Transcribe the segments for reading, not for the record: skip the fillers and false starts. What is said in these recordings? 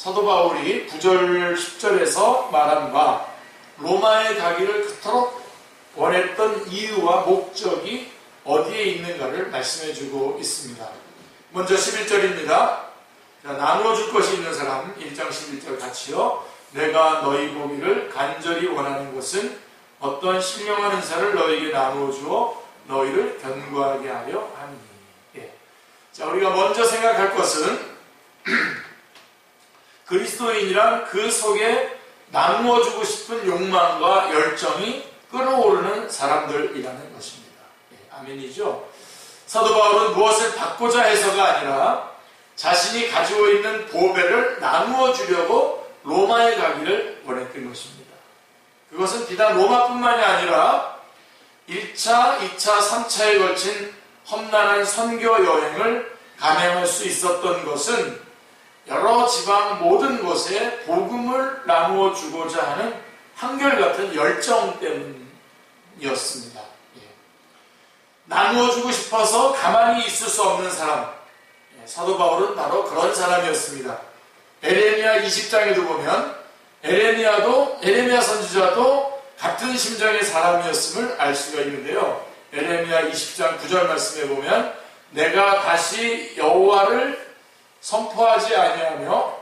사도 바울이 9절 10절에서 말한 바 로마에 가기를 그토록 원했던 이유와 목적이 어디에 있는가를 말씀해 주고 있습니다. 먼저 11절입니다. 나누어 줄 것이 있는 사람 1장 11절 같이요. 내가 너희 보기를 간절히 원하는 것은 어떤 신령한 은사를 너희에게 나누어 주어 너희를 견고하게 하려 하니. 예. 자, 우리가 먼저 생각할 것은 그리스도인이란 그 속에 나누어 주고 싶은 욕망과 열정이 끓어오르는 사람들이라는 것입니다. 예, 아멘이죠. 사도 바울은 무엇을 받고자 해서가 아니라 자신이 가지고 있는 보배를 나누어 주려고 로마에 가기를 원했던 것입니다. 그것은 비단 로마뿐만이 아니라 1차, 2차, 3차에 걸친 험난한 선교 여행을 감행할 수 있었던 것은 여러 지방 모든 곳에 복음을 나누어 주고자 하는 한결같은 열정 때문이었습니다. 예. 나누어 주고 싶어서 가만히 있을 수 없는 사람, 사도 바울은 바로 그런 사람이었습니다. 에레미야 20장에도 보면 에레미야 선지자도 같은 심정의 사람이었음을 알 수가 있는데요. 에레미야 20장 9절 말씀에 보면 내가 다시 여호와를 선포하지 아니하며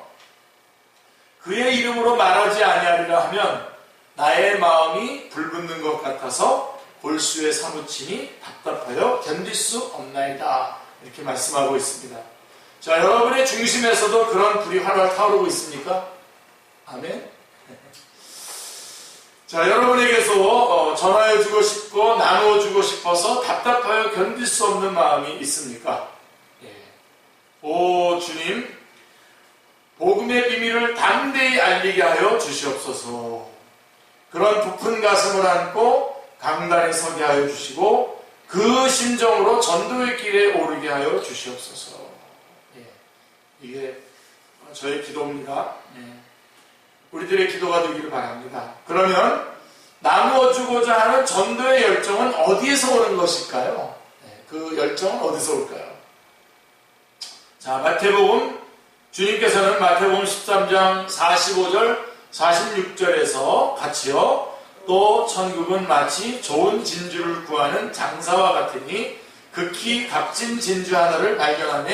그의 이름으로 말하지 아니하리라 하면 나의 마음이 불붙는 것 같아서 골수에 사무치니 답답하여 견딜 수 없나이다. 이렇게 말씀하고 있습니다. 자, 여러분의 중심에서도 그런 불이 활활 타오르고 있습니까? 아멘. 자, 여러분에게서 전하여 주고 싶고 나누어 주고 싶어서 답답하여 견딜 수 없는 마음이 있습니까? 예. 오 주님, 복음의 비밀을 담대히 알리게 하여 주시옵소서. 그런 부푼 가슴을 안고 강단에 서게 하여 주시고 그 심정으로 전도의 길에 오르게 하여 주시옵소서. 예. 이게 저의 기도입니다. 예. 우리들의 기도가 되기를 바랍니다. 그러면 나누어 주고자 하는 전도의 열정은 어디에서 오는 것일까요? 네, 그 열정은 어디서 올까요? 자, 마태복음, 주님께서는 마태복음 13장 45절 46절에서 같이요. 또 천국은 마치 좋은 진주를 구하는 장사와 같으니 극히 값진 진주 하나를 발견하며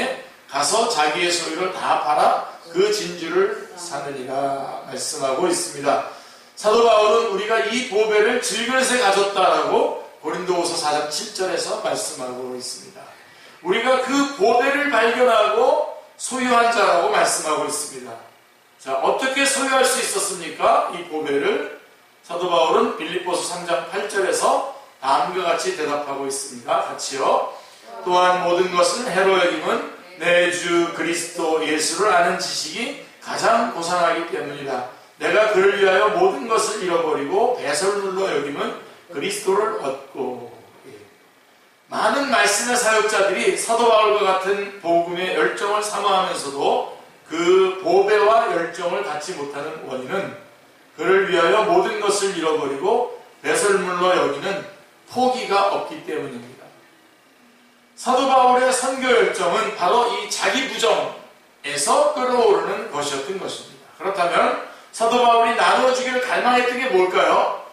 가서 자기의 소유를 다 팔아 그 진주를 사느니라 말씀하고 있습니다. 사도 바울은 우리가 이 보배를 질그릇에 가졌다라고 고린도후서 4장 7절에서 말씀하고 있습니다. 우리가 그 보배를 발견하고 소유한 자라고 말씀하고 있습니다. 자, 어떻게 소유할 수 있었습니까? 이 보배를 사도 바울은 빌립보서 3장 8절에서 다음과 같이 대답하고 있습니다. 같이요. 또한 모든 것은 해로 여김은 내 주 그리스도 예수를 아는 지식이 가장 고상하기 때문이다. 내가 그를 위하여 모든 것을 잃어버리고 배설물로 여김은 그리스도를 얻고. 많은 말씀의 사역자들이 사도 바울과 같은 복음의 열정을 사모하면서도 그 보배와 열정을 갖지 못하는 원인은 그를 위하여 모든 것을 잃어버리고 배설물로 여기는 포기가 없기 때문입니다. 사도 바울의 선교 열정은 바로 이 자기 부정에서 끌어오르는 것이었던 것입니다. 그렇다면 사도 바울이 나누어 주기를 갈망했던 게 뭘까요?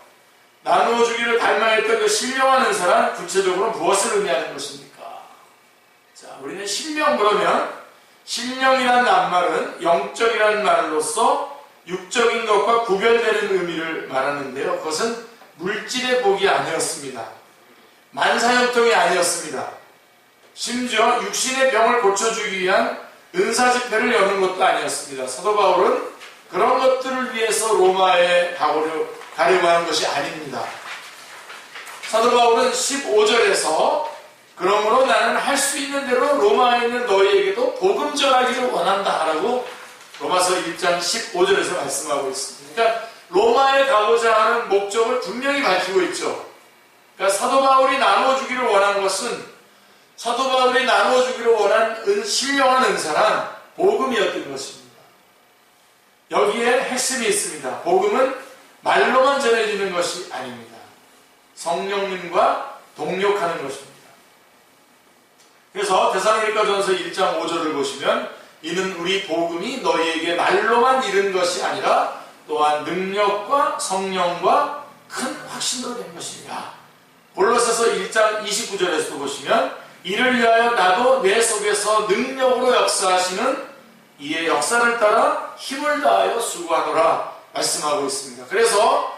나누어 주기를 갈망했던 그 신령한 은사란 구체적으로 무엇을 의미하는 것입니까? 자, 우리는 신령 그러면 신령이라는 낱말은 영적이라는 말로서 육적인 것과 구별되는 의미를 말하는데요. 그것은 물질의 복이 아니었습니다. 만사형통이 아니었습니다. 심지어 육신의 병을 고쳐주기 위한 은사 집회를 여는 것도 아니었습니다. 사도 바울은 그런 것들을 위해서 로마에 가려고 하는 것이 아닙니다. 사도 바울은 15절에서 그러므로 나는 할 수 있는 대로 로마에 있는 너희에게도 복음 전하기를 원한다 라고 로마서 1장 15절에서 말씀하고 있습니다. 그러니까 로마에 가고자 하는 목적을 분명히 밝히고 있죠. 그러니까 사도 바울이 나누어 주기를 원한 것은 사도 바울이 나누어 주기를 원한 신령한 은사란 복음이었던 것입니다. 여기에 핵심이 있습니다. 복음은 말로만 전해지는 것이 아닙니다. 성령님과 동력하는 것입니다. 그래서 데살로니가전서 1장 5절을 보시면 이는 우리 복음이 너희에게 말로만 이른 것이 아니라 또한 능력과 성령과 큰 확신으로 된 것이니라. 골로새서 1장 29절에서 보시면 이를 위하여 나도 내 속에서 능력으로 역사하시는 이의 역사를 따라 힘을 다하여 수고하노라 말씀하고 있습니다. 그래서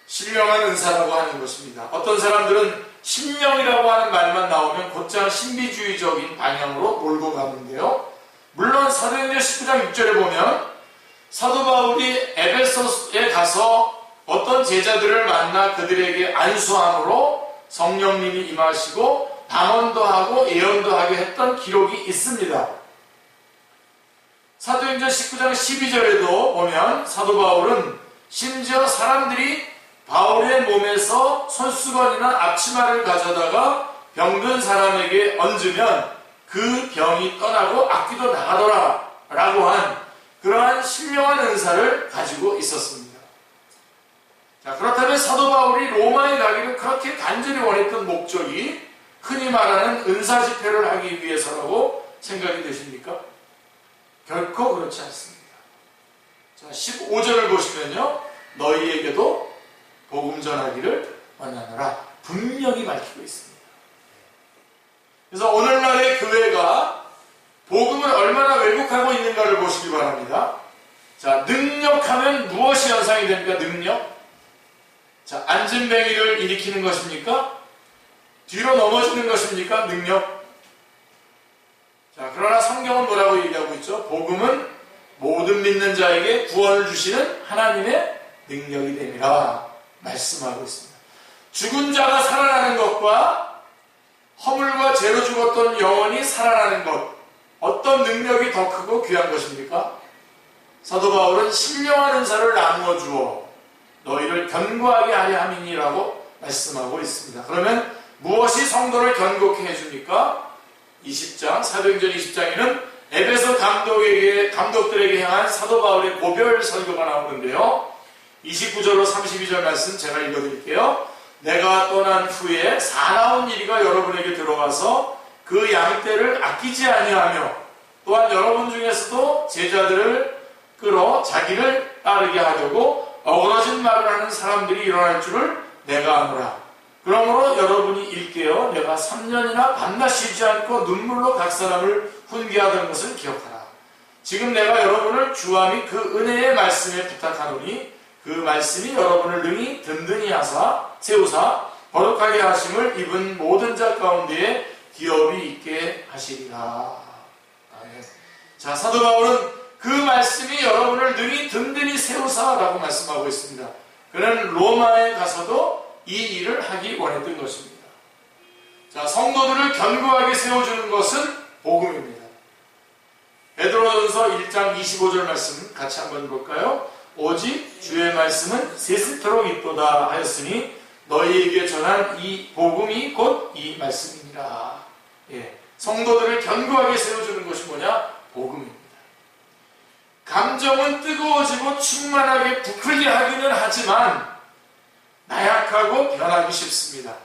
신령한 은사라고 하는 것입니다. 어떤 사람들은 신령이라고 하는 말만 나오면 곧장 신비주의적인 방향으로 몰고 가는데요. 물론 사도행전 19장 6절에 보면 사도 바울이 에베소에 가서 어떤 제자들을 만나 그들에게 안수함으로 성령님이 임하시고 방언도 하고 예언도 하게 했던 기록이 있습니다. 사도행전 19장 12절에도 보면 사도 바울은 심지어 사람들이 바울의 몸에서 손수건이나 앞치마를 가져다가 병든 사람에게 얹으면 그 병이 떠나고 악귀도 나가더라 라고 한 그러한 신령한 은사를 가지고 있었습니다. 자, 그렇다면 사도 바울이 로마에 가기를 그렇게 간절히 원했던 목적이 흔히 말하는 은사 집회를 하기 위해서라고 생각이 되십니까? 결코 그렇지 않습니다. 자, 15절을 보시면요. 너희에게도 복음 전하기를 원하노라 분명히 밝히고 있습니다. 그래서 오늘날의 교회가 복음을 얼마나 왜곡하고 있는가를 보시기 바랍니다. 자, 능력하면 무엇이 연상이 됩니까? 능력? 자, 안진뱅이를 일으키는 것입니까? 뒤로 넘어지는 것입니까? 능력? 자, 그러나 성경은 뭐라고 얘기하고 있죠? 복음은 모든 믿는 자에게 구원을 주시는 하나님의 능력이 됨이라 말씀하고 있습니다. 죽은 자가 살아나는 것과 허물과 죄로 죽었던 영혼이 살아나는 것, 어떤 능력이 더 크고 귀한 것입니까? 사도 바울은 신령한 은사를 나누어 주어 너희를 견고하게 하려 함이니라고 말씀하고 있습니다. 그러면 무엇이 성도를 견고케 해줍니까? 20장, 사도행전 20장에는 에베소 감독들에게 향한 사도 바울의 고별 설교가 나오는데요. 29절로 32절 말씀 제가 읽어드릴게요. 내가 떠난 후에 사나운 이리가 여러분에게 들어와서 그 양떼를 아끼지 아니하며 또한 여러분 중에서도 제자들을 끌어 자기를 따르게 하려고 어그러진 말을 하는 사람들이 일어날 줄을 내가 아노라. 그러므로 여러분이 일깨어 내가 3년이나 밤낮 쉬지 않고 눈물로 각 사람을 훈계하던 것을 기억하라. 지금 내가 여러분을 주와 및 그 은혜의 말씀에 부탁하노니 그 말씀이 여러분을 능히 든든히 하사 세우사 거룩하게 하심을 입은 모든 자 가운데에 기업이 있게 하시리라. 아멘. 자, 사도 바울은 그 말씀이 여러분을 능히 든든히 세우사라고 말씀하고 있습니다. 그는 로마에 가서도 이 일을 하기 원했던 것입니다. 자, 성도들을 견고하게 세워주는 것은 복음입니다. 베드로전서 1장 25절 말씀 같이 한번 볼까요? 오직 주의 말씀은 세세토록 있도다 하였으니 너희에게 전한 이 복음이 곧 이 말씀이니라. 예, 성도들을 견고하게 세워주는 것이 뭐냐? 복음입니다. 감정은 뜨거워지고 충만하게 부풀게 하기는 하지만 나약하고 변하기 쉽습니다.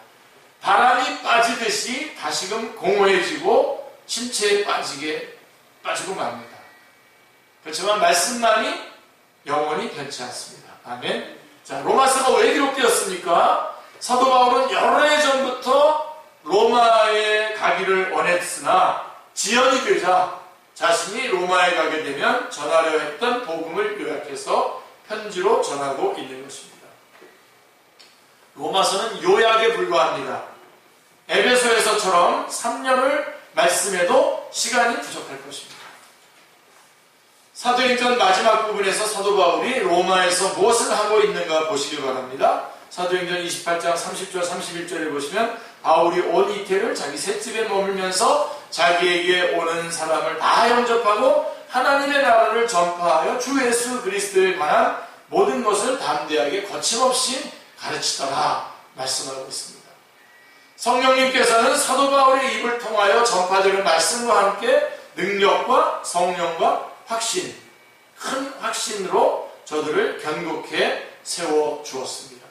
바람이 빠지듯이 다시금 공허해지고 침체에 빠지고 맙니다. 그렇지만 말씀만이 영원히 변치 않습니다. 아멘. 자, 로마서가 왜 기록되었습니까? 사도 바울은 여러 해 전부터 로마에 가기를 원했으나 지연이 되자 자신이 로마에 가게 되면 전하려 했던 복음을 요약해서 편지로 전하고 있는 것입니다. 로마서는 요약에 불과합니다. 에베소에서처럼 3년을 말씀해도 시간이 부족할 것입니다. 사도행전 마지막 부분에서 사도 바울이 로마에서 무엇을 하고 있는가 보시기 바랍니다. 사도행전 28장 30절 31절에 보시면 바울이 온 이태를 자기 셋집에 머물면서 자기에게 오는 사람을 다 영접하고 하나님의 나라를 전파하여 주 예수 그리스도에 관한 모든 것을 담대하게 거침없이 가르치더라 말씀하고 있습니다. 성령님께서는 사도 바울의 입을 통하여 전파되는 말씀과 함께 능력과 성령과 확신, 큰 확신으로 저들을 견고케 세워주었습니다.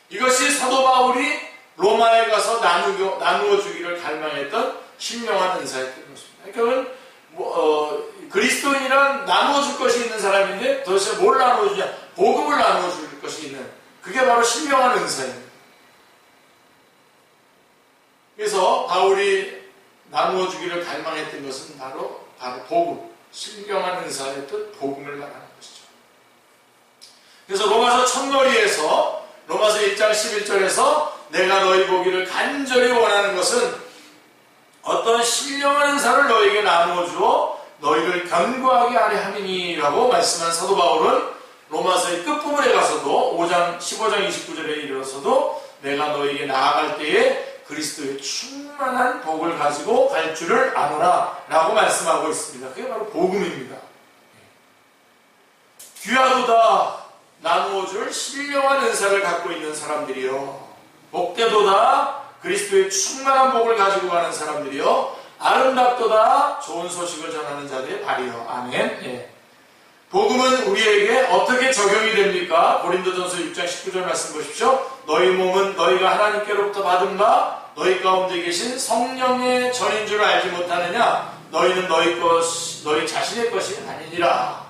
이것이 사도 바울이 로마에 가서 나누어 주기를 갈망했던 신령한 은사였던 것입니다. 그러니까 그리스도인이란 나누어줄 것이 있는 사람인데 도대체 뭘 나누어주냐? 복음을 나누어줄 것이 있는, 그게 바로 신령한 은사입니다. 그래서 바울이 나누어주기를 갈망했던 것은 바로 복음, 신령한 은사의 뜻, 복음을 말하는 것이죠. 그래서 로마서 첫머리에서 로마서 1장 11절에서 내가 너희 보기를 간절히 원하는 것은 어떤 신령한 은사를 너희에게 나누어 주어 너희를 견고하게 하려 함이니라고 말씀한 사도 바울은 로마서의 끝부분에 가서도 5장 15장 29절에 이르러서도 내가 너희에게 나아갈 때에 그리스도의 충만한 복을 가지고 갈 줄을 아노라 라고 말씀하고 있습니다. 그게 바로 복음입니다. 귀하도다 나누어줄 신령한 은사를 갖고 있는 사람들이요, 복되도다 그리스도의 충만한 복을 가지고 가는 사람들이요, 아름답도다 좋은 소식을 전하는 자들의 발이요. 아멘. 예. 복음은 우리에게 어떻게 적용이 됩니까? 고린도전서 6장 19절 말씀 보십시오. 너희 몸은 너희가 하나님께로부터 받은 바 너희 가운데 계신 성령의 전인 줄 알지 못하느냐? 너희는 너희 자신의 것이 아니니라.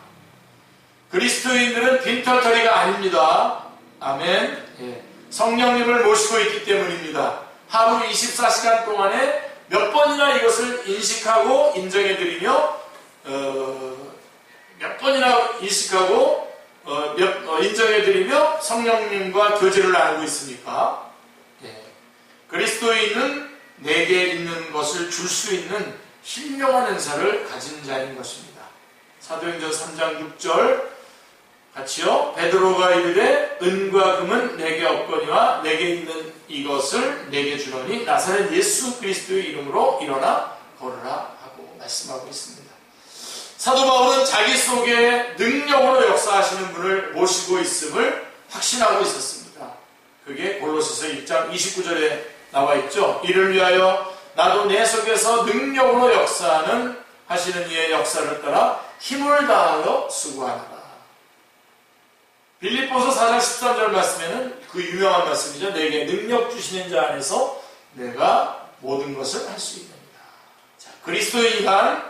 그리스도인들은 빈털터리가 아닙니다. 아멘. 예. 성령님을 모시고 있기 때문입니다. 하루 24시간 동안에 몇 번이나 이것을 인식하고 인정해드리며 인정해드리며 성령님과 교제를 나누고 있습니까? 예. 그리스도인은 내게 있는 것을 줄 수 있는 신령한 은사를 가진 자인 것입니다. 사도행전 3장 6절 같이요. 베드로가 이르되 은과 금은 내게 없거니와 내게 있는 이것을 내게 주노니 나사렛 예수 그리스도의 이름으로 일어나 걸으라 하고 말씀하고 있습니다. 사도 바울은 자기 속에 능력으로 역사하시는 분을 모시고 있음을 확신하고 있었습니다. 그게 골로새서 1장 29절에 나와 있죠. 이를 위하여 나도 내 속에서 능력으로 역사하는 하시는 이의 역사를 따라 힘을 다하여 수고하노라. 빌립보서 4장 13절 말씀에는 그 유명한 말씀이죠. 내게 능력 주시는 자 안에서 내가 모든 것을 할 수 있느니라. 자, 그리스도인간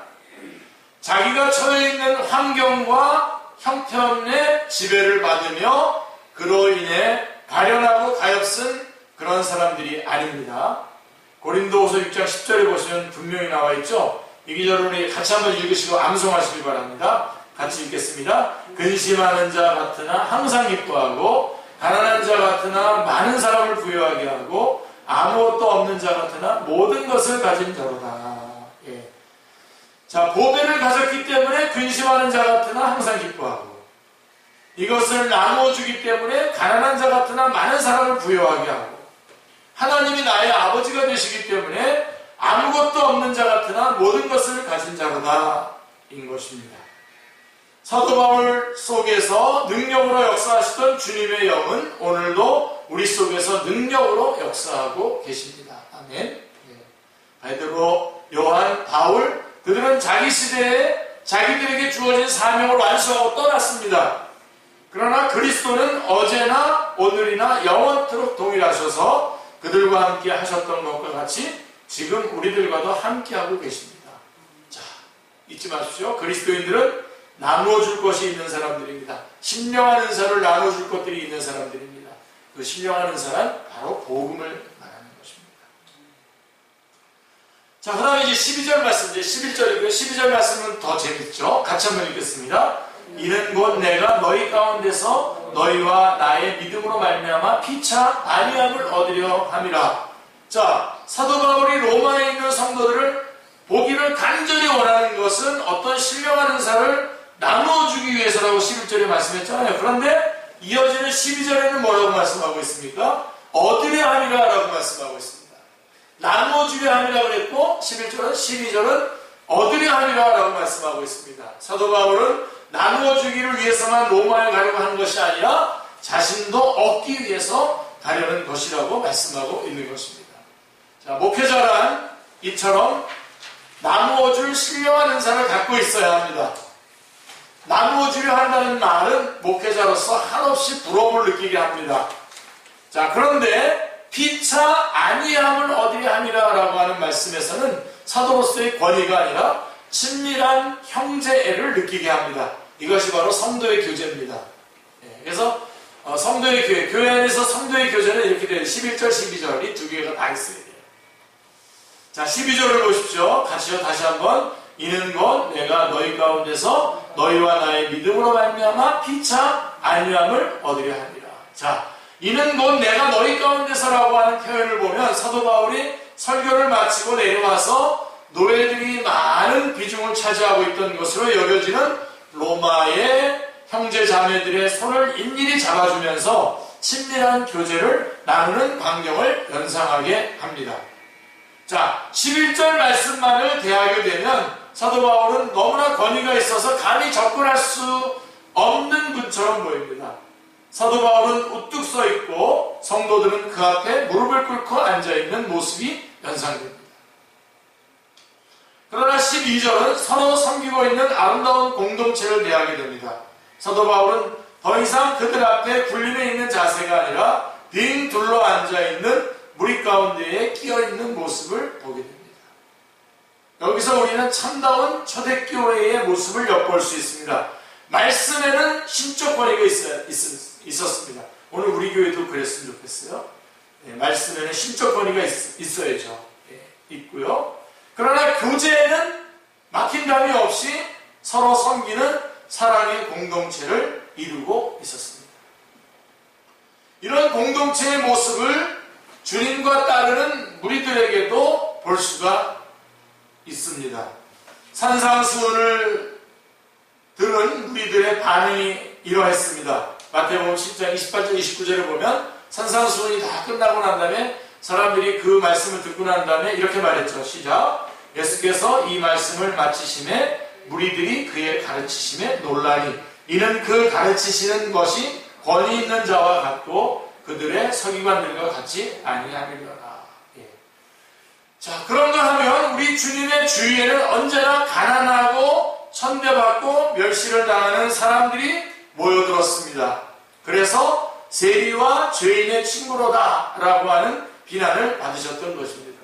자기가 처해 있는 환경과 형편의 지배를 받으며 그로 인해 가련하고 가엾은 그런 사람들이 아닙니다. 고린도후서 6장 10절에 보시면 분명히 나와 있죠. 이 기절을 우리 같이 한번 읽으시고 암송하시기 바랍니다. 같이 읽겠습니다. 근심하는 자 같으나 항상 기뻐하고 가난한 자 같으나 많은 사람을 부유하게 하고 아무것도 없는 자 같으나 모든 것을 가진 자로다. 예. 자, 보배를 가졌기 때문에 근심하는 자 같으나 항상 기뻐하고 이것을 나누어주기 때문에 가난한 자 같으나 많은 사람을 부유하게 하고 하나님이 나의 아버지가 되시기 때문에 아무것도 없는 자 같으나 모든 것을 가진 자로다 인 것입니다. 사도 바울 속에서 능력으로 역사하시던 주님의 영은 오늘도 우리 속에서 능력으로 역사하고 계십니다. 아멘. 베드로, 요한, 바울 그들은 자기 시대에 자기들에게 주어진 사명을 완수하고 떠났습니다. 그러나 그리스도는 어제나 오늘이나 영원토록 동일하셔서 그들과 함께 하셨던 것과 같이 지금 우리들과도 함께하고 계십니다. 자, 잊지 마십시오. 그리스도인들은 나누어 줄 것이 있는 사람들입니다. 신령한 은사를 나누어 줄 것들이 있는 사람들입니다. 그 신령한 은사는 바로 복음을 말하는 것입니다. 자, 그 다음에 이제 12절 말씀, 이제 11절이고요. 12절 말씀은 더 재밌죠. 같이 한번 읽겠습니다. 이는 곧 내가 너희 가운데서 너희와 나의 믿음으로 말미암아 피차 안위함을 얻으려 함이라. 자, 사도 바울이 로마에 있는 성도들을 보기를 간절히 원하는 것은 어떤 신령한 은사를 나누어주기 위해서라고 11절에 말씀했잖아요. 그런데 이어지는 12절에는 뭐라고 말씀하고 있습니까? 얻으려 함이라 라고 말씀하고 있습니다. 나누어주려 함이라 그랬고 11절은 12절은 얻으려 함이라 라고 말씀하고 있습니다. 사도 바울은 나누어주기를 위해서만 로마에 가려고 하는 것이 아니라 자신도 얻기 위해서 가려는 것이라고 말씀하고 있는 것입니다. 자, 목회자란 이처럼 나누어줄 신령한 은사를 갖고 있어야 합니다. 나누어주려 한다는 말은 목회자로서 한없이 부러움을 느끼게 합니다. 자, 그런데 피차 안위함을 얻으려 함이라 라고 하는 말씀에서는 사도로서의 권위가 아니라 친밀한 형제애를 느끼게 합니다. 이것이 바로 성도의 교제입니다. 그래서 성도의 교회 안에서 성도의 교제는 이렇게 돼요. 11절, 12절 이 두 개가 다 있어야 돼요. 자, 12절을 보십시오. 같이요. 다시 한번. 이는 곧 내가 너희 가운데서 너희와 나의 믿음으로 말미암아 피차 안위함을 얻으려 하니라. 자, 이는 곧 내가 너희 가운데서라고 하는 표현을 보면 사도 바울이 설교를 마치고 내려와서 노예들이 많은 비중을 차지하고 있던 것으로 여겨지는 로마의 형제 자매들의 손을 일일이 잡아주면서 친밀한 교제를 나누는 광경을 연상하게 합니다. 자, 11절 말씀만을 대하게 되면 사도 바울은 너무나 권위가 있어서 감히 접근할 수 없는 분처럼 보입니다. 사도 바울은 우뚝 서 있고 성도들은 그 앞에 무릎을 꿇고 앉아있는 모습이 연상됩니다. 그러나 12절은 서로 섬기고 있는 아름다운 공동체를 대하게 됩니다. 사도 바울은 더 이상 그들 앞에 군림해 있는 자세가 아니라 빙 둘러 앉아있는 무리 가운데에 끼어있는 모습을 보게 됩니다. 여기서 우리는 참다운 초대교회의 모습을 엿볼 수 있습니다. 말씀에는 신적 권위가 있었습니다. 오늘 우리 교회도 그랬으면 좋겠어요. 말씀에는 신적 권위가 있어야죠. 있고요. 그러나 교제에는 막힌담이 없이 서로 섬기는 사랑의 공동체를 이루고 있었습니다. 이런 공동체의 모습을 주님과 따르는 무리들에게도 볼 수가 있습니다. 산상수훈을 들은 무리들의 반응이 이러했습니다. 마태복음 10장 28절 29절을 보면 산상수훈이 다 끝나고 난 다음에 사람들이 그 말씀을 듣고 난 다음에 이렇게 말했죠. 시작. 예수께서 이 말씀을 마치심에 무리들이 그의 가르치심에 놀라니 이는 그 가르치시는 것이 권위 있는 자와 같고 그들의 서기관들과 같이 아니하리로라. 자, 그런가 하면 우리 주님의 주위에는 언제나 가난하고 천대받고 멸시를 당하는 사람들이 모여들었습니다. 그래서 세리와 죄인의 친구로다 라고 하는 비난을 받으셨던 것입니다.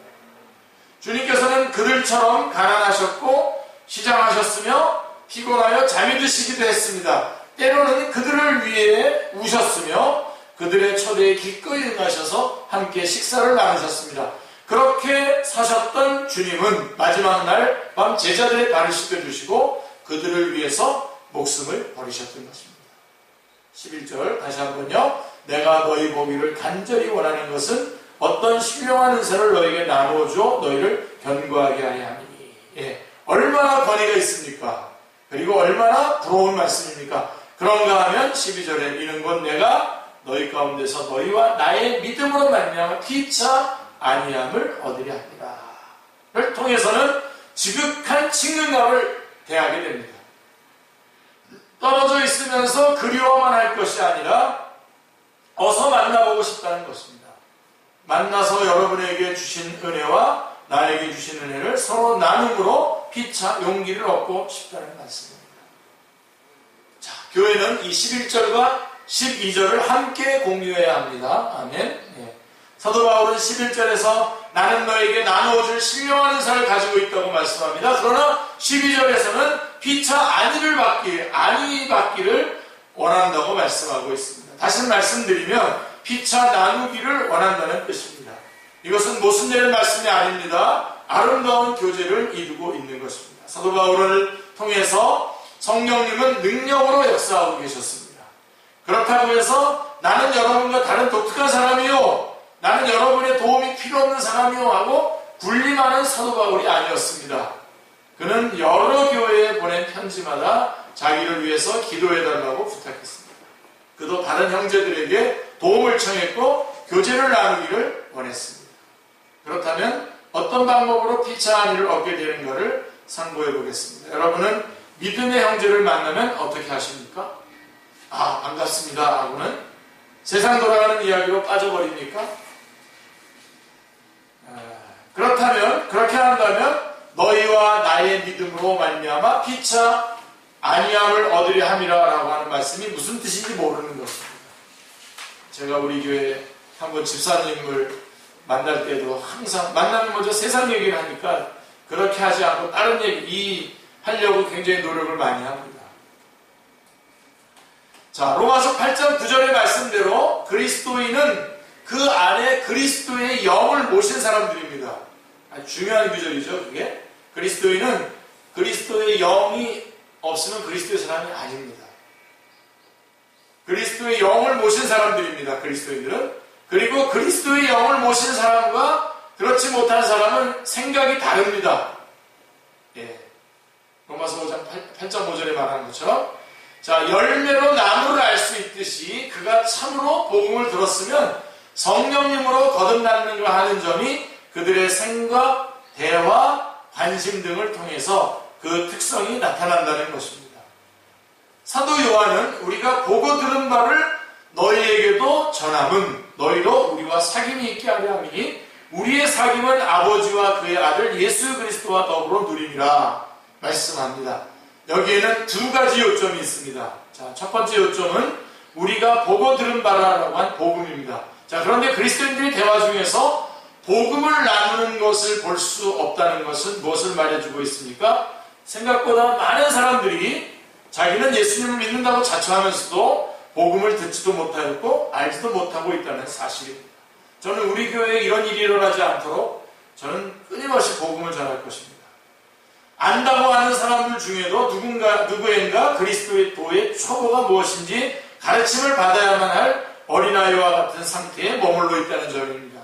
주님께서는 그들처럼 가난하셨고 시장하셨으며 피곤하여 잠이 드시기도 했습니다. 때로는 그들을 위해 우셨으며 그들의 초대에 기꺼이 응하셔서 함께 식사를 나누셨습니다. 그렇게 사셨던 주님은 마지막 날 밤 제자들의 발을 씻겨주시고 그들을 위해서 목숨을 버리셨던 것입니다. 11절 다시 한번요. 내가 너희 보기를 간절히 원하는 것은 어떤 신령한 은사를 너에게 나누어줘 너희를 견고하게 하려 함이니. 얼마나 권위가 있습니까? 그리고 얼마나 부러운 말씀입니까? 그런가 하면 12절에 이는 곧 내가 너희 가운데서 너희와 나의 믿음으로 말미암아 피차 아니함을 얻으려 합니다. 를 통해서는 지극한 친근감을 대하게 됩니다. 떨어져 있으면서 그리워만 할 것이 아니라 어서 만나보고 싶다는 것입니다. 만나서 여러분에게 주신 은혜와 나에게 주신 은혜를 서로 나눔으로 피차 용기를 얻고 싶다는 말씀입니다. 자, 교회는 이 11절과 12절을 함께 공유해야 합니다. 아멘. 사도 바울은 11절에서 나는 너에게 나누어줄 신령한 은사를 가지고 있다고 말씀합니다. 그러나 12절에서는 피차 안위 받기를 원한다고 말씀하고 있습니다. 다시 말씀드리면 피차 나누기를 원한다는 뜻입니다. 이것은 모순되는 말씀이 아닙니다. 아름다운 교제를 이루고 있는 것입니다. 사도 바울을 통해서 성령님은 능력으로 역사하고 계셨습니다. 그렇다고 해서 나는 여러분과 다른 독특한 사람이요, 나는 여러분의 도움이 필요 없는 사람이요 하고 군림하는 사도 바울이 아니었습니다. 그는 여러 교회에 보낸 편지마다 자기를 위해서 기도해달라고 부탁했습니다. 그도 다른 형제들에게 도움을 청했고 교제를 나누기를 원했습니다. 그렇다면 어떤 방법으로 피차 안위를 얻게 되는가를 상고해 보겠습니다. 여러분은 믿음의 형제를 만나면 어떻게 하십니까? 아, 반갑습니다 하고는 세상 돌아가는 이야기로 빠져버립니까? 그렇다면, 그렇게 한다면 너희와 나의 믿음으로 말미암아 피차 안위함을 얻으려 함이라 라고 하는 말씀이 무슨 뜻인지 모르는 것입니다. 제가 우리 교회 한번 집사님을 만날 때도 항상 만나면 먼저 세상 얘기를 하니까 그렇게 하지 않고 다른 얘기 하려고 굉장히 노력을 많이 합니다. 자, 로마서 8장 9절의 말씀대로 그리스도인은 그 안에 그리스도의 영을 모신 사람들입니다. 아주 중요한 구절이죠, 그게. 그리스도인은 그리스도의 영이 없으면 그리스도의 사람이 아닙니다. 그리스도의 영을 모신 사람들입니다, 그리스도인들은. 그리고 그리스도의 영을 모신 사람과 그렇지 못한 사람은 생각이 다릅니다. 예. 로마서 8장 5절에 말하는 것처럼, 자, 열매로 나무를 알 수 있듯이 그가 참으로 복음을 들었으면 성령님으로 거듭났는가 하는 점이 그들의 생각, 대화, 관심 등을 통해서 그 특성이 나타난다는 것입니다. 사도 요한은 우리가 보고 들은 바를 너희에게도 전함은 너희로 우리와 사귐이 있게 하려 함이니 우리의 사귐은 아버지와 그의 아들 예수 그리스도와 더불어 누림이라 말씀합니다. 여기에는 두 가지 요점이 있습니다. 자, 첫 번째 요점은 우리가 보고 들은 바라라고 한 복음입니다. 자, 그런데 그리스도인들의 대화 중에서 복음을 나누는 것을 볼 수 없다는 것은 무엇을 말해주고 있습니까? 생각보다 많은 사람들이 자기는 예수님을 믿는다고 자처하면서도 복음을 듣지도 못하고 알지도 못하고 있다는 사실입니다. 저는 우리 교회에 이런 일이 일어나지 않도록 저는 끊임없이 복음을 전할 것입니다. 안다고 하는 사람들 중에도 누구인가 그리스도의 도의 초보가 무엇인지 가르침을 받아야만 할 어린아이와 같은 상태에 머물러 있다는 점입니다.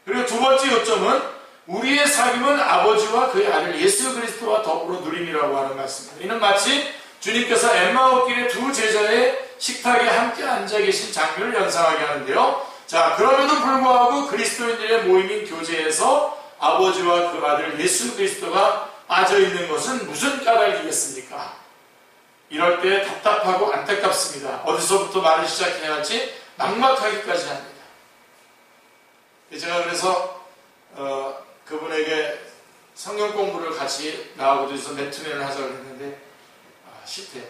그리고 두 번째 요점은 우리의 사귐은 아버지와 그의 아들 예수 그리스도와 더불어 누림이라고 하는 말씀입니다. 이는 마치 주님께서 엠마오길의 두 제자의 식탁에 함께 앉아 계신 장면을 연상하게 하는데요. 자, 그럼에도 불구하고 그리스도인들의 모임인 교제에서 아버지와 그 아들 예수 그리스도가 빠져있는 것은 무슨 까닭이겠습니까? 이럴 때 답답하고 안타깝습니다. 어디서부터 말을 시작해야 할지 막막하기까지 합니다. 제가 그래서 그분에게 성경 공부를 같이 나하고 해서 맨투맨을 하자고 했는데 싫대.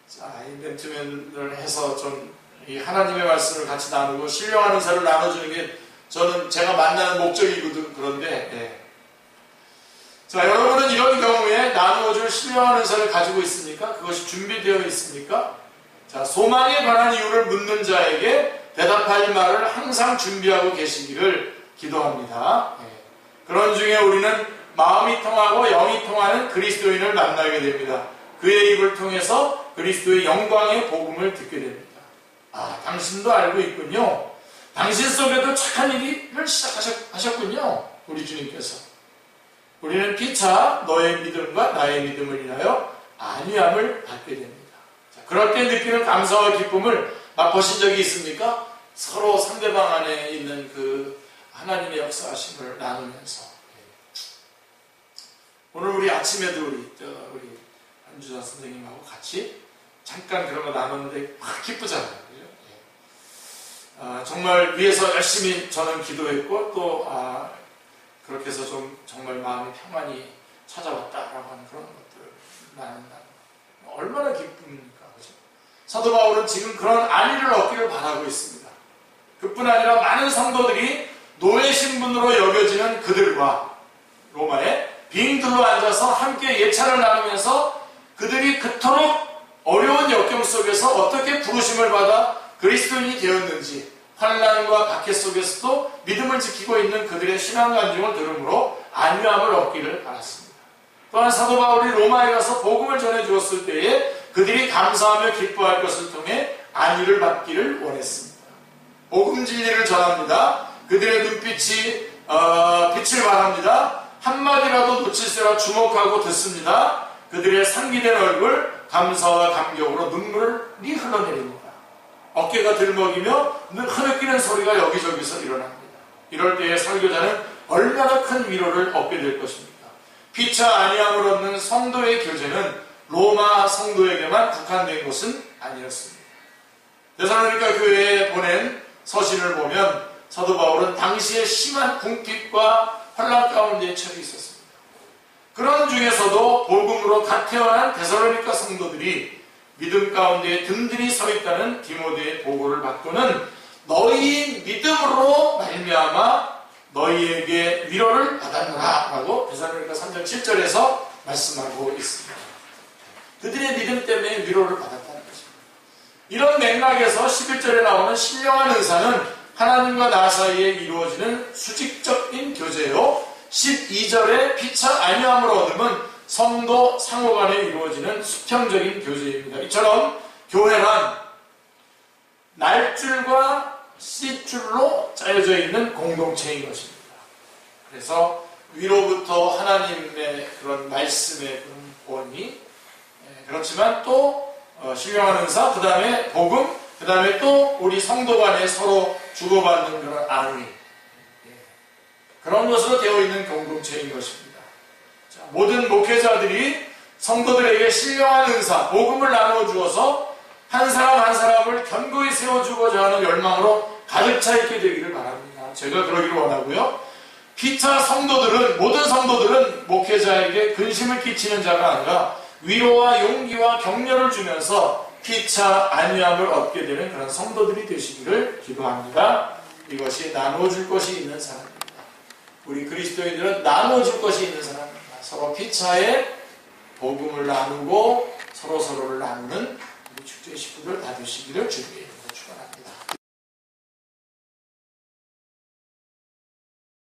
자, 이 맨투맨을 해서 좀 이 하나님의 말씀을 같이 나누고 신령한 은사를 나눠주는 게 저는 제가 만나는 목적이거든. 그런데 예. 자, 여러분은 이런 경우에 나누어줄 신령한 은사를 가지고 있습니까? 그것이 준비되어 있습니까? 자, 소망에 관한 이유를 묻는 자에게 대답할 말을 항상 준비하고 계시기를 기도합니다. 예. 그런 중에 우리는 마음이 통하고 영이 통하는 그리스도인을 만나게 됩니다. 그의 입을 통해서 그리스도의 영광의 복음을 듣게 됩니다. 아, 당신도 알고 있군요. 당신 속에도 착한 일을 시작하셨군요. 우리 주님께서. 우리는 피차 너의 믿음과 나의 믿음을 인하여 안위함을 받게 됩니다. 자, 그럴 때 느끼는 감사와 기쁨을 맛보신 적이 있습니까? 서로 상대방 안에 있는 그 하나님의 역사하심을 나누면서. 오늘 우리 아침에도 우리 안주자 선생님하고 같이 잠깐 그런 거 나눴는데 확 기쁘잖아요. 그죠? 정말 위에서 열심히 저는 기도했고 또 그렇게 해서 좀 정말 마음의 평안이 찾아왔다라고 하는 그런 것들을 나는 얼마나 기쁩니까? 그죠? 사도 바울은 지금 그런 안위를 얻기를 바라고 있습니다. 그뿐 아니라 많은 성도들이 노예 신분으로 여겨지는 그들과 로마에 빙들로 앉아서 함께 예찬을 나누면서 그들이 그토록 어려운 역경 속에서 어떻게 부르심을 받아 그리스도인이 되었는지 환난과 박해 속에서도 믿음을 지키고 있는 그들의 신앙 간증을 들음으로 안위함을 얻기를 바랐습니다. 또한 사도 바울이 로마에 가서 복음을 전해 주었을 때에 그들이 감사하며 기뻐할 것을 통해 안위를 받기를 원했습니다. 복음 진리를 전합니다. 그들의 눈빛이 빛을 발합니다. 한마디라도 놓칠세라 주목하고 듣습니다. 그들의 상기된 얼굴 감사와 감격으로 눈물이 흘러내립니다. 어깨가 들먹이며 흐느끼는 소리가 여기저기서 일어납니다. 이럴 때에 설교자는 얼마나 큰 위로를 얻게 될 것입니까? 피차 안위함을 얻는 성도의 교제는 로마 성도에게만 국한된 것은 아니었습니다. 데살로니가 교회에 보낸 서신을 보면 사도 바울은 당시에 심한 궁핍과 환난 가운데 처해 있었습니다. 그런 중에서도 복음으로 갓 태어난 데살로니가 성도들이 믿음 가운데 든든히 서 있다는 디모데의 보고를 받고는 너희 믿음으로 말미암아 너희에게 위로를 받았노라 라고 데살로니가 3장 7절에서 말씀하고 있습니다. 그들의 믿음 때문에 위로를 받았다는 것입니다. 이런 맥락에서 11절에 나오는 신령한 은사는 하나님과 나 사이에 이루어지는 수직적인 교제요, 12절에 피차 안위함을 얻음은 성도 상호 간에 이루어지는 수평적인 교제입니다. 이처럼 교회란 날줄과 씨줄로 짜여져 있는 공동체인 것입니다. 그래서 위로부터 하나님의 그런 말씀의 그런 권위, 그렇지만 또 신령한 은사, 그 다음에 복음, 그 다음에 또 우리 성도 간에 서로 주고받는 그런 안위, 그런 것으로 되어 있는 공동체인 것입니다. 자, 모든 목회자들이 성도들에게 신령한 은사, 복음을 나누어 주어서 한 사람 한 사람을 견고히 세워주고자 하는 열망으로 가득 차 있게 되기를 바랍니다. 제가 그러기를 원하고요. 피차 성도들은, 모든 성도들은 목회자에게 근심을 끼치는 자가 아니라 위로와 용기와 격려를 주면서 피차 안위함을 얻게 되는 그런 성도들이 되시기를 기도합니다. 이것이 나누어줄 것이 있는 사람입니다. 우리 그리스도인들은 나누어줄 것이 있는 사람입니다. 서로 피차에 복음을 나누고 서로서로를 나누는 우리 축제 식구들 다 되시기를 주님의 이름으로 축원합니다.